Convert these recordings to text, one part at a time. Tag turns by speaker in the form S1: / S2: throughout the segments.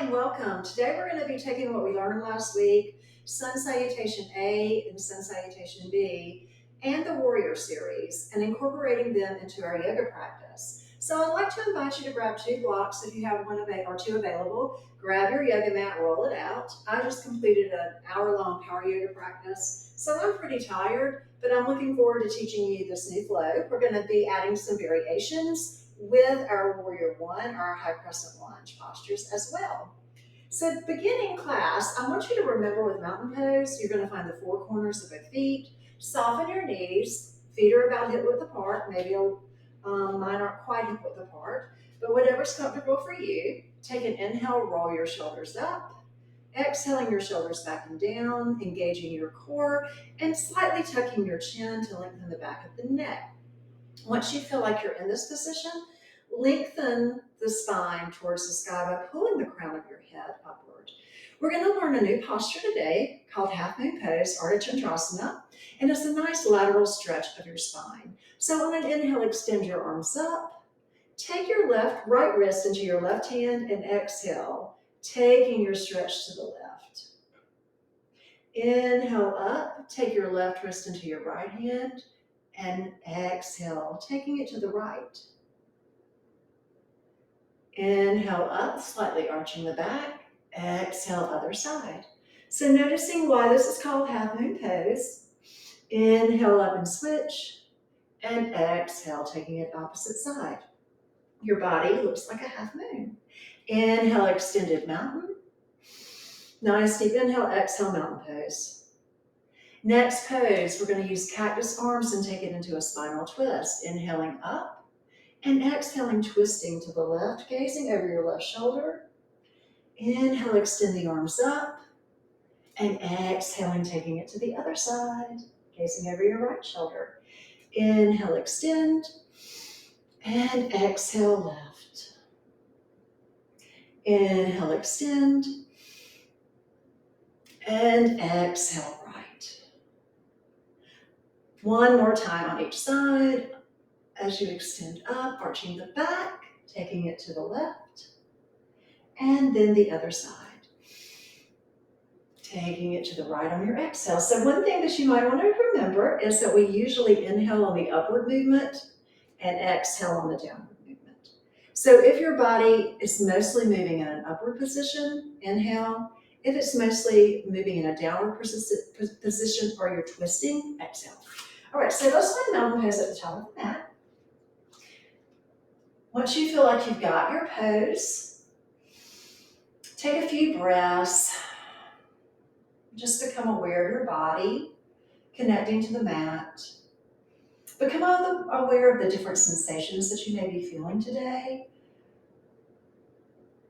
S1: and welcome. Today we're going to be taking what we learned last week, Sun Salutation A and Sun Salutation B, and the Warrior series, and incorporating them into our yoga practice. So I'd like to invite you to grab two blocks if you have one or two available. Grab your yoga mat, roll it out. I just completed an hour-long power yoga practice, so I'm pretty tired, but I'm looking forward to teaching you this new flow. We're going to be adding some variations with our Warrior One, our high crescent lunge postures as well. So beginning class, I want you to remember with mountain pose, you're going to find the four corners of the feet, soften your knees, feet are about hip width apart, maybe mine aren't quite hip width apart, but whatever's comfortable for you. Take an inhale, roll your shoulders up, exhaling your shoulders back and down, engaging your core, and slightly tucking your chin to lengthen the back of the neck. Once you feel like you're in this position, lengthen the spine towards the sky by pulling the crown of your head upward. We're going to learn a new posture today called Half Moon Pose, Ardha Chandrasana, and it's a nice lateral stretch of your spine. So on an inhale, extend your arms up. Take your right wrist into your left hand and exhale, taking your stretch to the left. Inhale up, take your left wrist into your right hand, and exhale, taking it to the right. Inhale up, slightly arching the back. Exhale, other side. So noticing why this is called Half Moon Pose. Inhale up and switch, and exhale, taking it opposite side. Your body looks like a half moon. Inhale, extended mountain. Nice deep inhale, exhale, mountain pose. Next pose, we're going to use cactus arms and take it into a spinal twist. Inhaling up and exhaling, twisting to the left, gazing over your left shoulder. Inhale, extend the arms up, and exhaling, taking it to the other side, gazing over your right shoulder. Inhale, extend, and exhale, left. Inhale, extend, and exhale, right. One more time on each side. As you extend up, arching the back, taking it to the left, and then the other side. Taking it to the right on your exhale. So one thing that you might want to remember is that we usually inhale on the upward movement and exhale on the downward movement. So if your body is mostly moving in an upward position, inhale. If it's mostly moving in a downward position or you're twisting, exhale. All right, so let's find mountain pose at the top of the mat. Once you feel like you've got your pose, take a few breaths. Just become aware of your body, connecting to the mat. Become aware of the different sensations that you may be feeling today.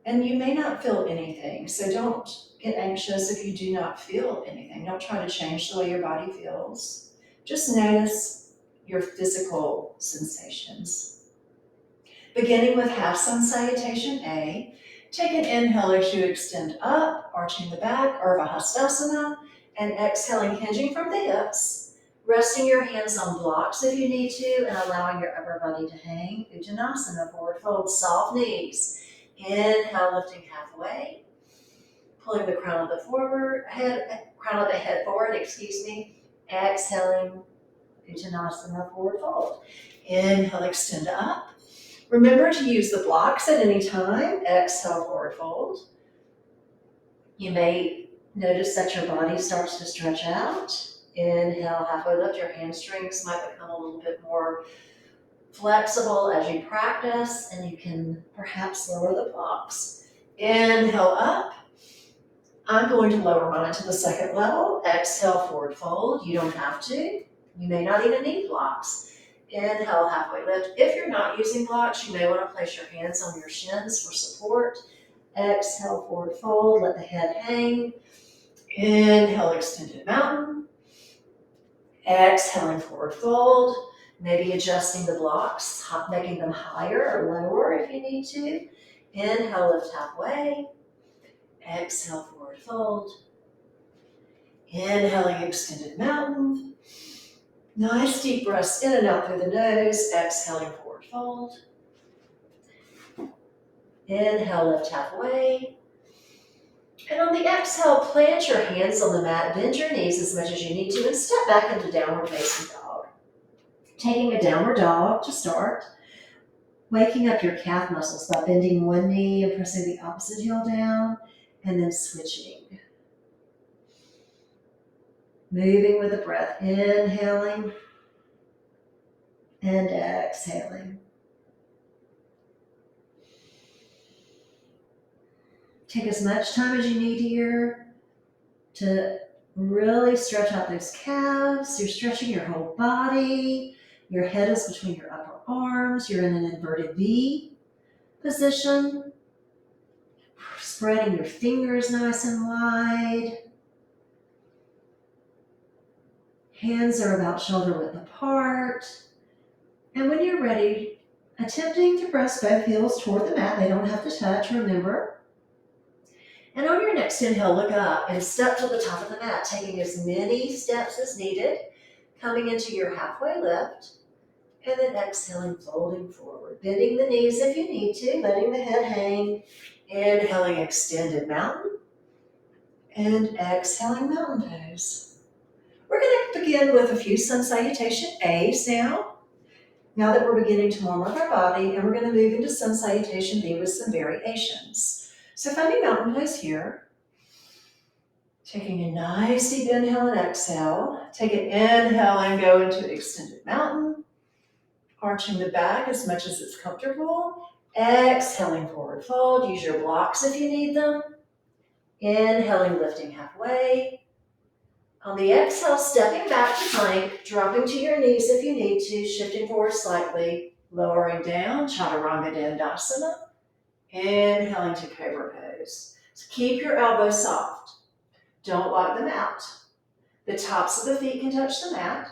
S1: And you may not feel anything, so don't get anxious if you do not feel anything. Don't try to change the way your body feels. Just notice your physical sensations. Beginning with half sun salutation A, take an inhale as you extend up, arching the back, Urdhva Hastasana, and exhaling, hinging from the hips, resting your hands on blocks if you need to, and allowing your upper body to hang. Uttanasana, forward fold, soft knees. Inhale, lifting halfway, pulling the crown of the head forward, exhaling, Uttanasana, forward fold. Inhale, extend up. Remember to use the blocks at any time. Exhale, forward fold. You may notice that your body starts to stretch out. Inhale, halfway lift. Your hamstrings might become a little bit more flexible as you practice, and you can perhaps lower the blocks. Inhale up. I'm going to lower mine to the second level. Exhale, forward fold. You don't have to. You may not even need blocks. Inhale, halfway lift. If you're not using blocks, you may want to place your hands on your shins for support. Exhale, forward fold. Let the head hang. Inhale, extended mountain. Exhaling, forward fold. Maybe adjusting the blocks, making them higher or lower if you need to. Inhale, lift halfway. Exhale, forward fold. Inhaling, extended mountain. Nice deep breaths in and out through the nose. Exhaling, forward fold. Inhale, lift halfway. Exhale, plant your hands on the mat, bend your knees as much as you need to, and step back into downward facing dog. Taking a downward dog to start. Waking up your calf muscles by bending one knee and pressing the opposite heel down, and then switching. Moving with the breath, inhaling and exhaling. Take as much time as you need here to really stretch out those calves. You're stretching your whole body. Your head is between your upper arms. You're in an inverted V position. Spreading your fingers nice and wide. Hands are about shoulder width apart. And when you're ready, attempting to press both heels toward the mat. They don't have to touch, remember. And on your next inhale, look up and step to the top of the mat, taking as many steps as needed, coming into your halfway lift, and then exhaling, folding forward, bending the knees if you need to, letting the head hang, inhaling, extended mountain, and exhaling, mountain pose. We're going to begin with a few sun salutation A's now that we're beginning to warm up our body, and we're going to move into sun salutation B with some variations. So finding mountain pose here, taking a nice deep inhale and exhale. Take an inhale and go into extended mountain, arching the back as much as it's comfortable. Exhaling, forward fold. Use your blocks if you need them. Inhaling, lifting halfway. On the exhale, stepping back to plank, dropping to your knees if you need to, shifting forward slightly, lowering down, Chaturanga Dandasana. Inhaling to Cobra Pose. So keep your elbows soft. Don't lock them out. The tops of the feet can touch the mat.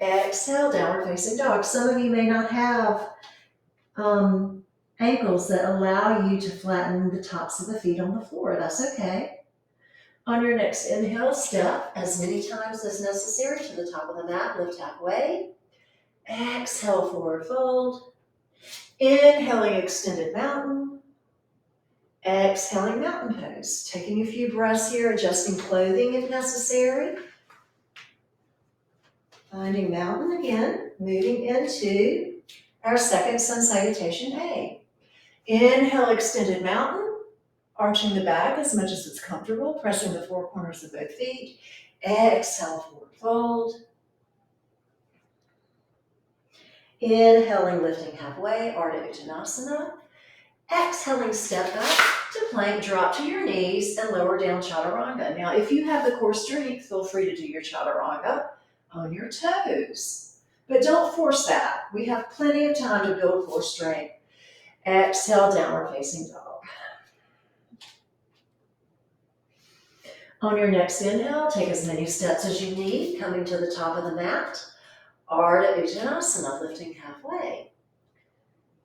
S1: Exhale, downward facing dog. Some of you may not have ankles that allow you to flatten the tops of the feet on the floor. That's okay. On your next inhale, step as many times as necessary to the top of the mat. Lift halfway. Exhale, forward fold. Inhaling, extended mountain. Exhaling, mountain pose. Taking a few breaths here, adjusting clothing if necessary. Finding mountain again, moving into our second sun salutation A. Inhale, extended mountain, arching the back as much as it's comfortable, pressing the four corners of both feet. Exhale, forward fold. Inhaling, lifting halfway, Ardha Uttanasana. Exhaling, step back to plank, drop to your knees, and lower down Chaturanga. Now, if you have the core strength, feel free to do your Chaturanga on your toes. But don't force that. We have plenty of time to build core strength. Exhale, downward facing dog. On your next inhale, take as many steps as you need, coming to the top of the mat. Ardha Uttanasana, lifting halfway.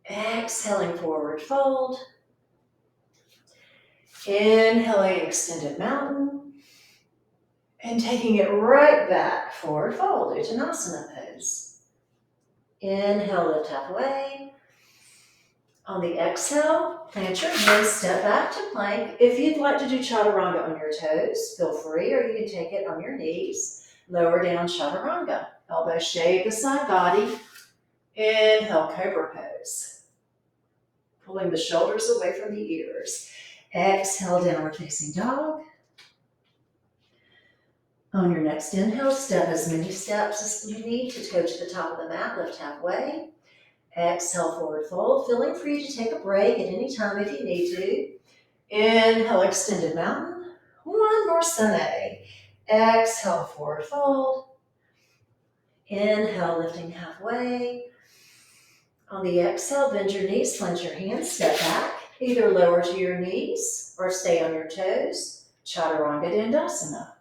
S1: Exhaling, forward fold. Inhaling, extended mountain. And taking it right back, forward fold, Uttanasana pose. Inhale, lift halfway. On the exhale, plant your hands, step back to plank. If you'd like to do Chaturanga on your toes, feel free, or you can take it on your knees. Lower down Chaturanga. Elbows shave the side body. Inhale, Cobra Pose. Pulling the shoulders away from the ears. Exhale, downward facing dog. On your next inhale, step as many steps as you need to go to the top of the mat, lift halfway. Exhale, forward fold. Feeling free to take a break at any time if you need to. Inhale, extended mountain. One more sun A. Exhale, forward fold. Inhale, lifting halfway. On the exhale, bend your knees, plant your hands, step back. Either lower to your knees or stay on your toes. Chaturanga Dandasana.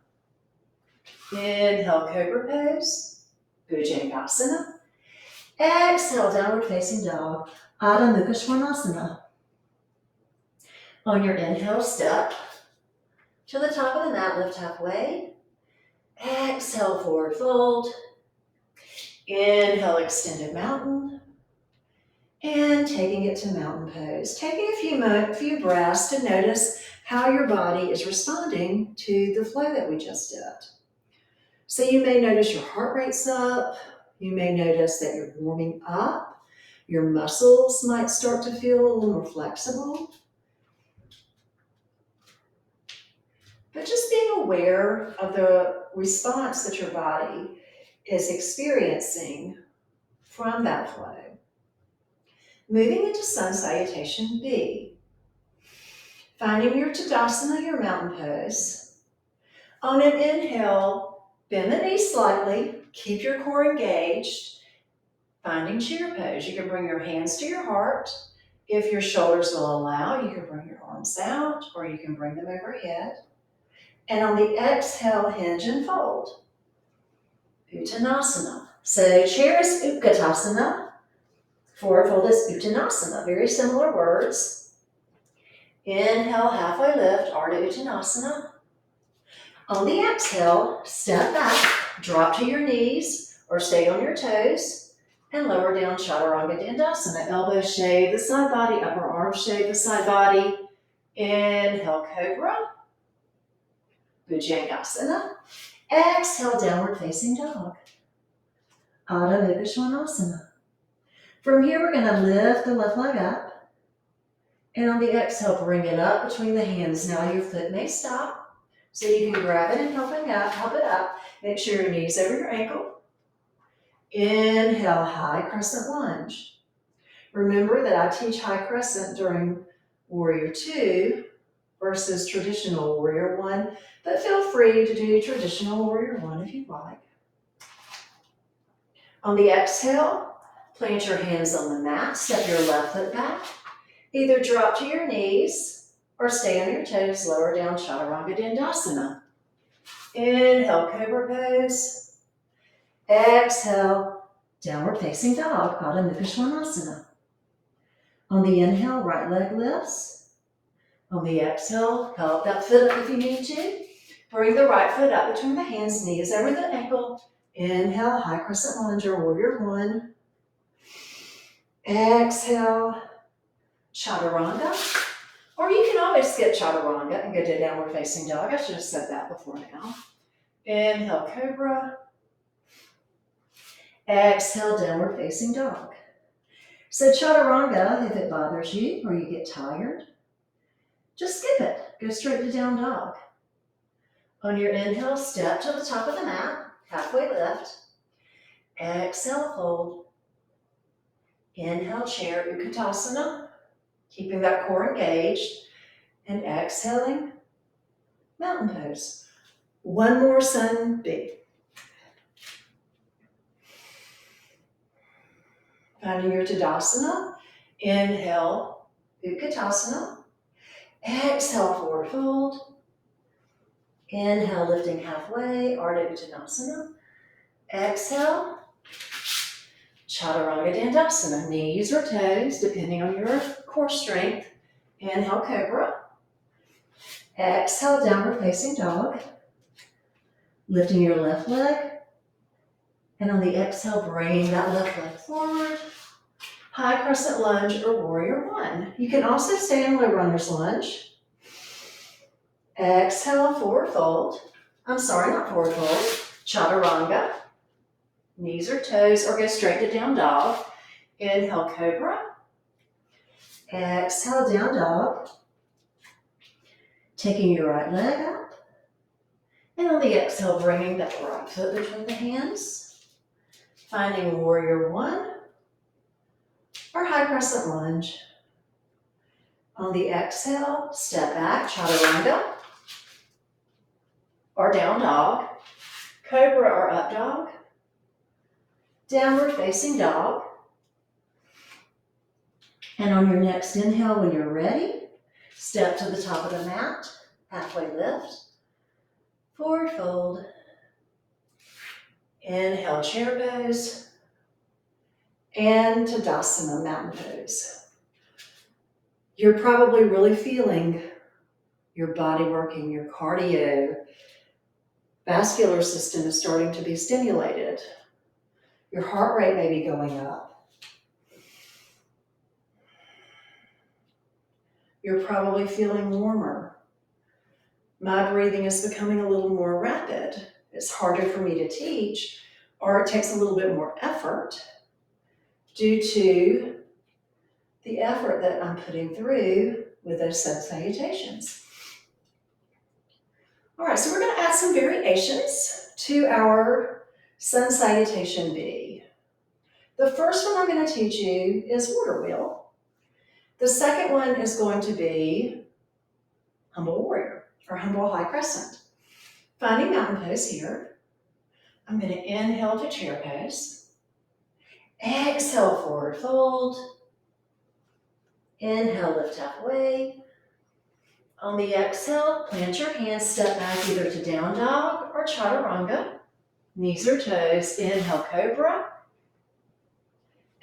S1: Inhale, Cobra Pose. Bhujangasana. Exhale, downward facing dog. Adho Mukha Svanasana. On your inhale, step to the top of the mat, lift halfway. Exhale, forward fold. Inhale, extended mountain. And taking it to mountain pose. Taking a few breaths to notice how your body is responding to the flow that we just did. So you may notice your heart rate's up. You may notice that you're warming up. Your muscles might start to feel a little more flexible. But just being aware of the response that your body is experiencing from that flow. Moving into Sun Salutation B. Finding your Tadasana, your mountain pose. On an inhale, bend the knees slightly, keep your core engaged. Finding chair pose, you can bring your hands to your heart. If your shoulders will allow, you can bring your arms out or you can bring them overhead. And on the exhale, hinge and fold. Uttanasana. So chair is Utkatasana. Forward fold is Uttanasana. Very similar words. Inhale, halfway lift, Ardha Uttanasana. On the exhale, step back, drop to your knees or stay on your toes, and lower down Chaturanga Dandasana. Elbows shave the side body, upper arms shave the side body. Inhale, Cobra. Bhujangasana. Exhale, downward facing dog. Adho Mukha Svanasana. From here, we're going to lift the left leg up. And on the exhale, bring it up between the hands. Now your foot may stop. So you can grab it and help it up. Make sure your knees over your ankle. Inhale, high crescent lunge. Remember that I teach high crescent during Warrior 2 versus traditional Warrior 1. But feel free to do traditional Warrior 1 if you'd like. On the exhale, plant your hands on the mat, step your left foot back. Either drop to your knees or stay on your toes, lower down Chaturanga Dandasana. Inhale, Cobra pose. Exhale, downward facing dog, Adho Mukha Svanasana. On the inhale, right leg lifts. On the exhale, help that foot up if you need to. Bring the right foot up between the hands, knees over the ankle. Inhale, high crescent lunge or Warrior 1. Exhale, Chaturanga. Or you can always skip Chaturanga and go to downward facing dog. I should have said that before now. Inhale, Cobra. Exhale, downward facing dog. So Chaturanga, if it bothers you or you get tired, just skip it. Go straight to down dog. On your inhale, step to the top of the mat, halfway lift. Exhale, fold. Inhale, chair, Utkatasana, keeping that core engaged. And exhaling, mountain pose. One more Sun B. Finding your Tadasana. Inhale, Utkatasana. Exhale, forward fold. Inhale, lifting halfway, Ardha Uttanasana. Exhale, Chaturanga Dandasana. Knees or toes, depending on your core strength. Inhale, Cobra. Exhale, downward facing dog. Lifting your left leg. And on the exhale, bringing that left leg forward. High crescent lunge or Warrior 1. You can also stay in low runner's lunge. Exhale, forward fold. I'm sorry, not forward fold. Chaturanga. Knees or toes, or go straight to down dog. Inhale, Cobra. Exhale, down dog. Taking your right leg up. And on the exhale, bringing that right foot between the hands. Finding Warrior 1 or high crescent lunge. On the exhale, step back, Chaturanga or down dog. Cobra or up dog. Downward facing dog. And on your next inhale, when you're ready, step to the top of the mat, halfway lift, forward fold. Inhale, chair pose, and Tadasana, mountain pose. You're probably really feeling your body working, your cardio, vascular system is starting to be stimulated. Your heart rate may be going up. You're probably feeling warmer my breathing is becoming a little more rapid. It's harder for me to teach, or it takes a little bit more effort due to the effort that I'm putting through with those sun salutations. All right, so we're going to add some variations to our sun salutation B. The first one I'm going to teach you is water wheel. The second one is going to be humble warrior or humble high crescent. Finding mountain pose here. I'm going to inhale to chair pose. Exhale, forward fold. Inhale, lift halfway. On the exhale, plant your hands, step back either to down dog or chaturanga. Knees or toes. Inhale, cobra.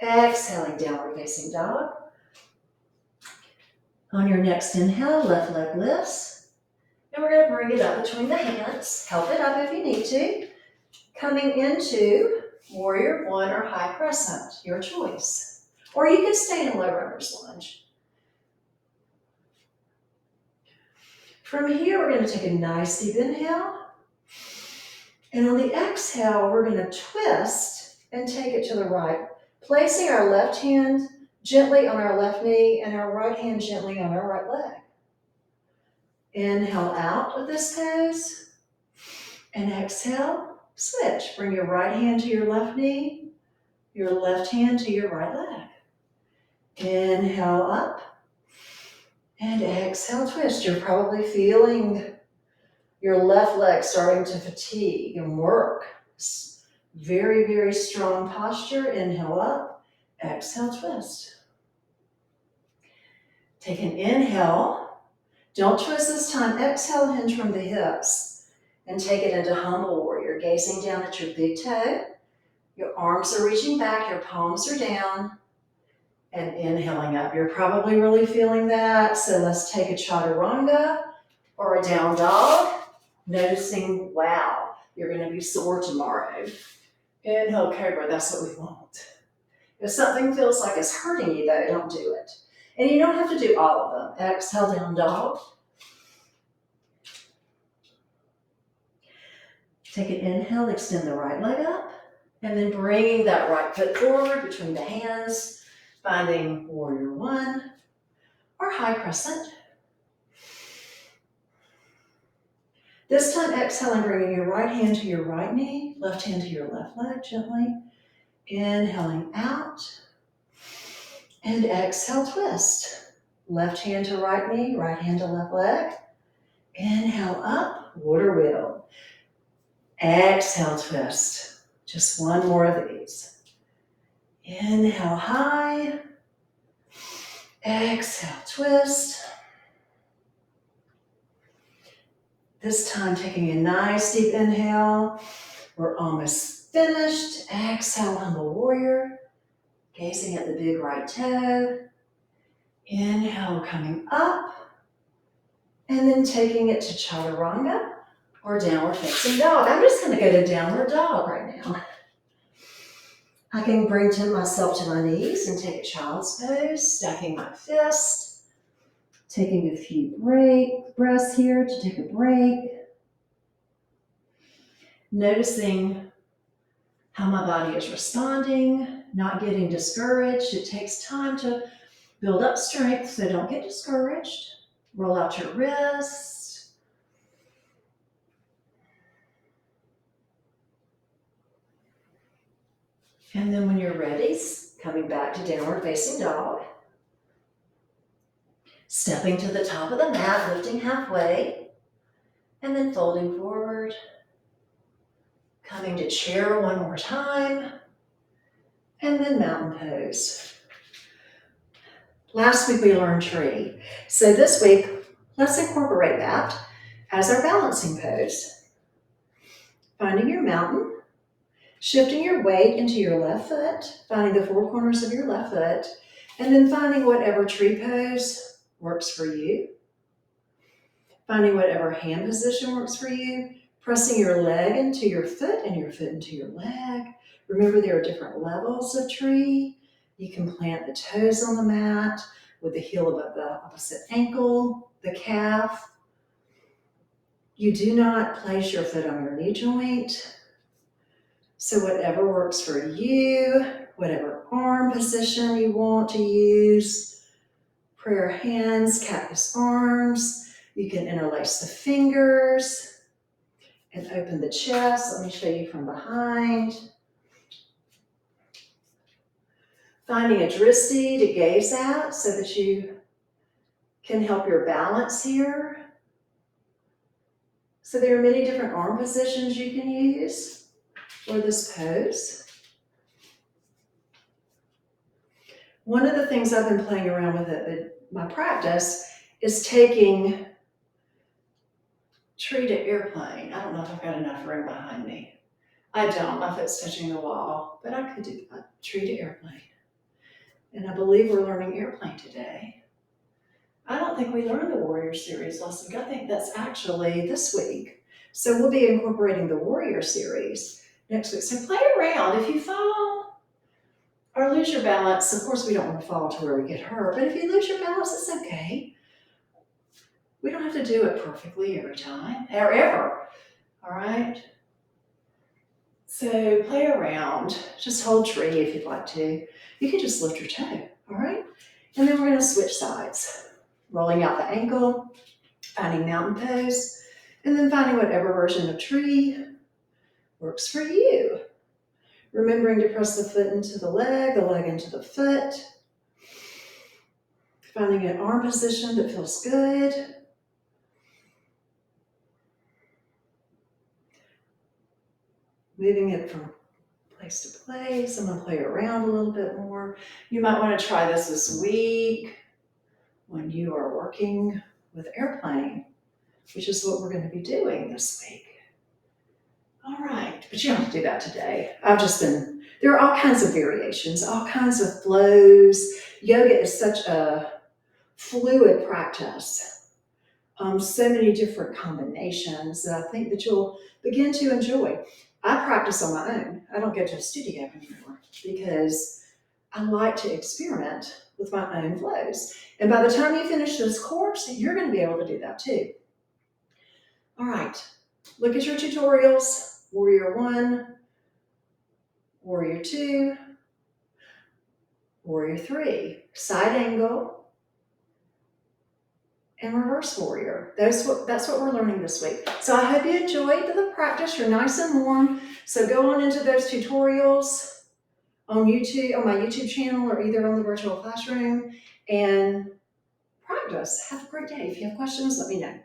S1: Exhaling, downward facing dog. On your next inhale, left leg lifts. And we're going to bring it up between the hands. Help it up if you need to. Coming into warrior one or high crescent, your choice. Or you can stay in a low runner's lunge. From here, we're going to take a nice deep inhale. And on the exhale, we're going to twist and take it to the right, placing our left hand gently on our left knee and our right hand gently on our right leg. Inhale out of this pose. And exhale, switch. Bring your right hand to your left knee, your left hand to your right leg. Inhale up. And exhale, twist. You're probably feeling your left leg starting to fatigue and work. Very, very strong posture. Inhale up. Exhale, twist. Take an inhale. Don't twist this time. Exhale, hinge from the hips. And take it into humble warrior. Gazing down at your big toe. Your arms are reaching back. Your palms are down. And inhaling up. You're probably really feeling that. So let's take a chaturanga or a down dog. Noticing, wow, you're going to be sore tomorrow. Inhale, cobra. That's what we want. If something feels like it's hurting you, though, don't do it. And you don't have to do all of them. Exhale, down dog. Take an inhale, extend the right leg up. And then bringing that right foot forward between the hands. Finding warrior one or high crescent. This time exhaling, bringing your right hand to your right knee, left hand to your left leg gently. Inhaling out. And exhale, twist. Left hand to right knee, right hand to left leg. Inhale up, water wheel. Exhale, twist. Just one more of these. Inhale high. Exhale, twist. This time taking a nice deep inhale. We're almost finished. Exhale, humble warrior. Gazing at the big right toe. Inhale, coming up. And then taking it to chaturanga or downward facing dog. I'm just going to go to downward dog right now. I can bring myself to my knees and take a child's pose, stacking my fist. Taking a few breaths here to take a break. Noticing how my body is responding, not getting discouraged. It takes time to build up strength, so don't get discouraged. Roll out your wrists. And then when you're ready, coming back to downward facing dog. Stepping to the top of the mat, lifting halfway, and then folding forward. Coming to chair one more time, and then mountain pose. Last week we learned tree. So this week, let's incorporate that as our balancing pose. Finding your mountain, shifting your weight into your left foot, finding the four corners of your left foot, and then finding whatever tree pose works for you. Finding whatever hand position works for you. Pressing your leg into your foot and your foot into your leg. Remember, there are different levels of tree. You can plant the toes on the mat with the heel above the opposite ankle, the calf. You do not place your foot on your knee joint. So whatever works for you, whatever arm position you want to use, prayer hands, cactus arms. You can interlace the fingers and open the chest. Let me show you from behind. Finding a drishti to gaze at so that you can help your balance here. So there are many different arm positions you can use for this pose. One of the things I've been playing around with at my practice is taking tree to airplane. I don't know if I've got enough room behind me. I don't, my foot's touching the wall, but I could do a tree to airplane. And I believe we're learning airplane today. I don't think we learned the Warrior Series lesson. I think that's actually this week. So we'll be incorporating the Warrior Series next week. So play around. If you fall or lose your balance, of course we don't want to fall to where we get hurt, but if you lose your balance, it's okay. We don't have to do it perfectly every time, or ever, all right? So play around, just hold tree if you'd like to. You can just lift your toe, all right? And then we're gonna switch sides. Rolling out the ankle, finding mountain pose, and then finding whatever version of tree works for you. Remembering to press the foot into the leg into the foot. Finding an arm position that feels good. Moving it from place to place. I'm gonna play around a little bit more. You might wanna try this week when you are working with airplane, which is what we're gonna be doing this week. All right, but you don't have to do that today. There are all kinds of variations, all kinds of flows. Yoga is such a fluid practice. So many different combinations that I think that you'll begin to enjoy. I practice on my own. I don't go to a studio anymore because I like to experiment with my own flows. And by the time you finish this course, you're going to be able to do that too. All right, look at your tutorials. Warrior 1, Warrior 2, Warrior 3, side angle, and reverse warrior. That's what we're learning this week. So I hope you enjoyed the practice. You're nice and warm. So go on into those tutorials on YouTube, on my YouTube channel, or either on the virtual classroom, and practice. Have a great day. If you have questions, let me know.